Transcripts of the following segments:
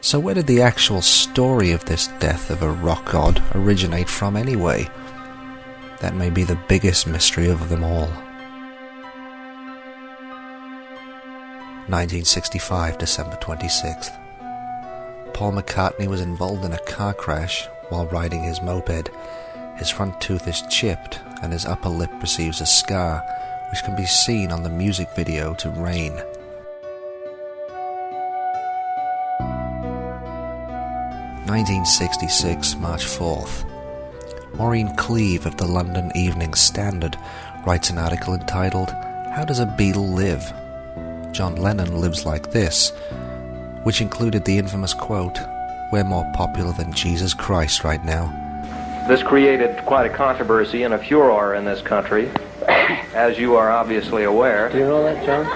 So where did the actual story of this death of a rock god originate from anyway? That may be the biggest mystery of them all. 1965, December 26th. Paul McCartney was involved in a car crash while riding his moped. His front tooth is chipped and his upper lip receives a scar, which can be seen on the music video to Rain. 1966, March 4th. Maureen Cleave of the London Evening Standard writes an article entitled, "How Does a Beatle Live? John Lennon Lives Like This," which included the infamous quote, "We're more popular than Jesus Christ right now." This created quite a controversy and a furor in this country, as you are obviously aware. Do you know that, John?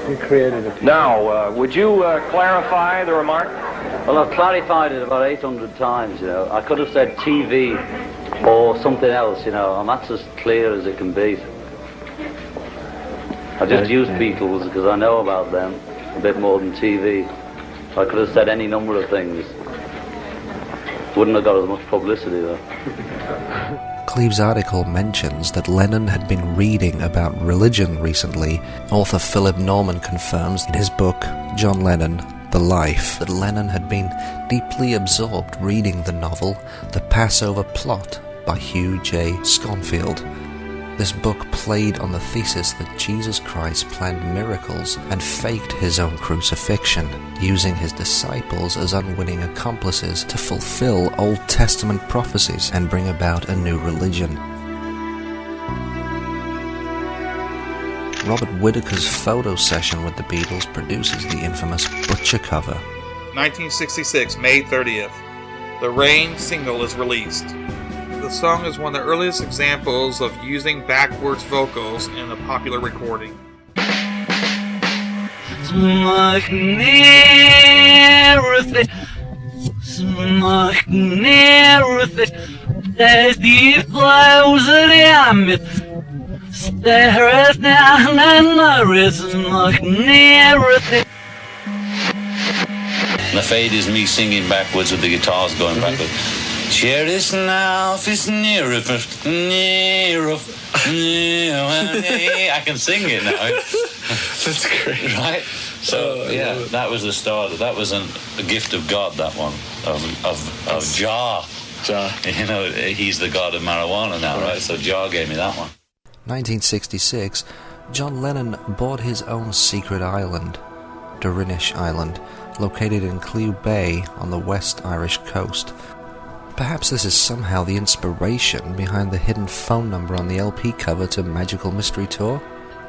You created it. Now, would you clarify the remark? Well, I've clarified it about 800 times, you know. I could have said TV or something else, you know, and that's as clear as it can be. I just used Beatles because I know about them a bit more than TV. I could have said any number of things. Wouldn't have got as much publicity, though. Cleave's article mentions that Lennon had been reading about religion recently. Author Philip Norman confirms in his book, John Lennon, The Life, that Lennon had been deeply absorbed reading the novel The Passover Plot by Hugh J. Schonfield. This book played on the thesis that Jesus Christ planned miracles and faked his own crucifixion, using his disciples as unwitting accomplices to fulfill Old Testament prophecies and bring about a new religion. Robert Whittaker's photo session with the Beatles produces the infamous Butcher cover. 1966, May 30th. The Rain single is released. The song is one of the earliest examples of using backwards vocals in a popular recording. The fade is me singing backwards with the guitars going backwards. Cherish now, it's near, near. I can sing it now. That's great. Right? So, yeah, that was the start. That was a gift of God, that one, of Jah. Jah. You know, he's the god of marijuana now, right? So Jah gave me that one. 1966, John Lennon bought his own secret island, Dorinish Island, located in Clew Bay on the West Irish coast. Perhaps this is somehow the inspiration behind the hidden phone number on the LP cover to Magical Mystery Tour.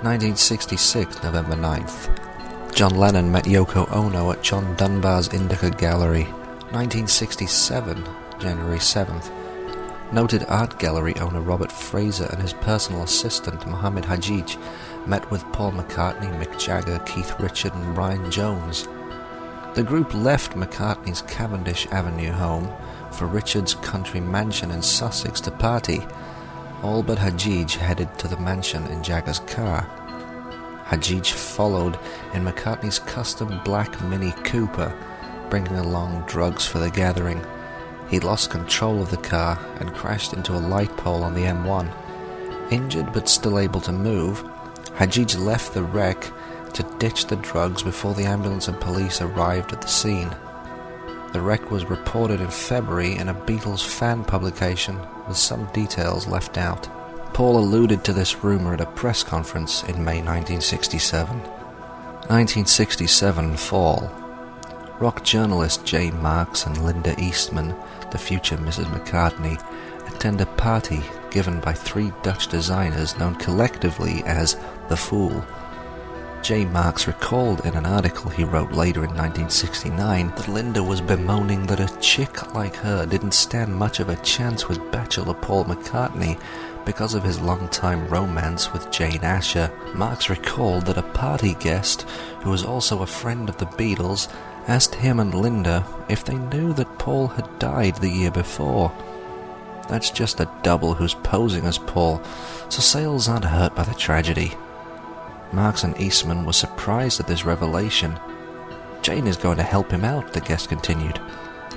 1966, November 9th. John Lennon met Yoko Ono at John Dunbar's Indica Gallery. 1967, January 7th. Noted art gallery owner Robert Fraser and his personal assistant Mohammed Hajij met with Paul McCartney, Mick Jagger, Keith Richards and Brian Jones. The group left McCartney's Cavendish Avenue home for Richards' country mansion in Sussex to party. All but Hajij headed to the mansion in Jagger's car. Hajij followed in McCartney's custom black Mini Cooper, bringing along drugs for the gathering. He lost control of the car and crashed into a light pole on the M1. Injured but still able to move, Hajij left the wreck to ditch the drugs before the ambulance and police arrived at the scene. The wreck was reported in February in a Beatles fan publication with some details left out. Paul alluded to this rumor at a press conference in May 1967. 1967, Fall. Rock journalist Jay Marks and Linda Eastman, the future Mrs. McCartney, attend a party given by three Dutch designers known collectively as The Fool. J. Marks recalled in an article he wrote later in 1969 that Linda was bemoaning that a chick like her didn't stand much of a chance with bachelor Paul McCartney because of his long-time romance with Jane Asher. Marks recalled that a party guest, who was also a friend of the Beatles, asked him and Linda if they knew that Paul had died the year before. That's just a double who's posing as Paul, so sales aren't hurt by the tragedy. Marks and Eastman were surprised at this revelation. Jane is going to help him out, the guest continued.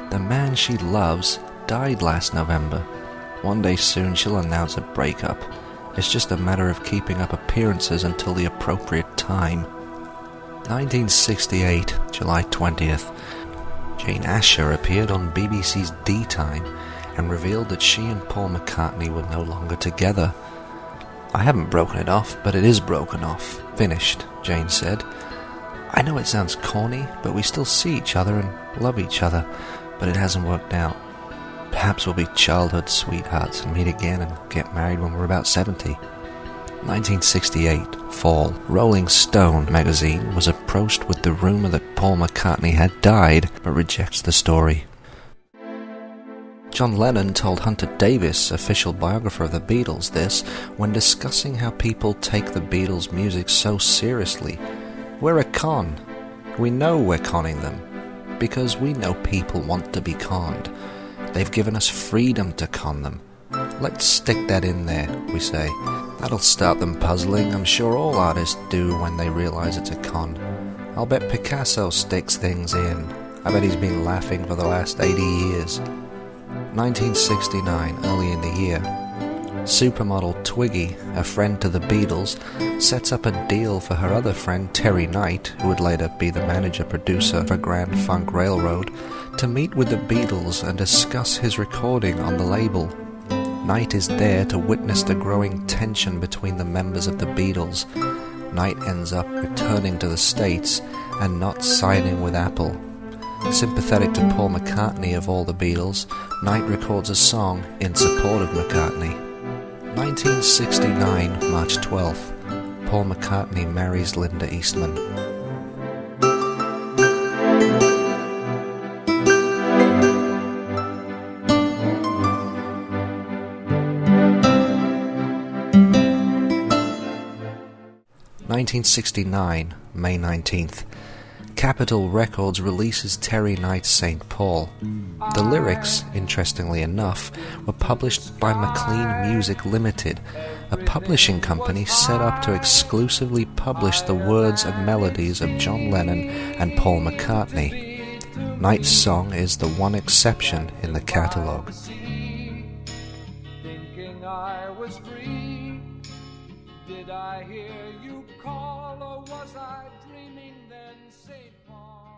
The man she loves died last November. One day soon she'll announce a breakup. It's just a matter of keeping up appearances until the appropriate time. 1968, July 20th. Jane Asher appeared on BBC's D Time and revealed that she and Paul McCartney were no longer together. I haven't broken it off, but it is broken off. Finished, Jane said. I know it sounds corny, but we still see each other and love each other, but it hasn't worked out. Perhaps we'll be childhood sweethearts and meet again and get married when we're about 70. 1968, Faul. Rolling Stone magazine was approached with the rumor that Paul McCartney had died, but rejects the story. John Lennon told Hunter Davis, official biographer of the Beatles, this when discussing how people take the Beatles' music so seriously. We're a con. We know we're conning them, because we know people want to be conned. They've given us freedom to con them. Let's stick that in there, we say. That'll start them puzzling. I'm sure all artists do when they realize it's a con. I'll bet Picasso sticks things in. I bet he's been laughing for the last 80 years. 1969, early in the year. Supermodel Twiggy, a friend to the Beatles, sets up a deal for her other friend Terry Knight, who would later be the manager-producer for Grand Funk Railroad, to meet with the Beatles and discuss his recording on the label. Knight is there to witness the growing tension between the members of the Beatles. Knight ends up returning to the States and not signing with Apple. Sympathetic to Paul McCartney of all the Beatles, Knight records a song in support of McCartney. 1969, March 12th. Paul McCartney marries Linda Eastman. (1969) May 19th. Capitol Records releases Terry Knight's St. Paul. The lyrics, interestingly enough, were published by McLean Music Limited, a publishing company set up to exclusively publish the words and melodies of John Lennon and Paul McCartney. Knight's song is the one exception in the catalogue. Thinking I was free, did I hear you call, or was I dreaming then, St. Paul?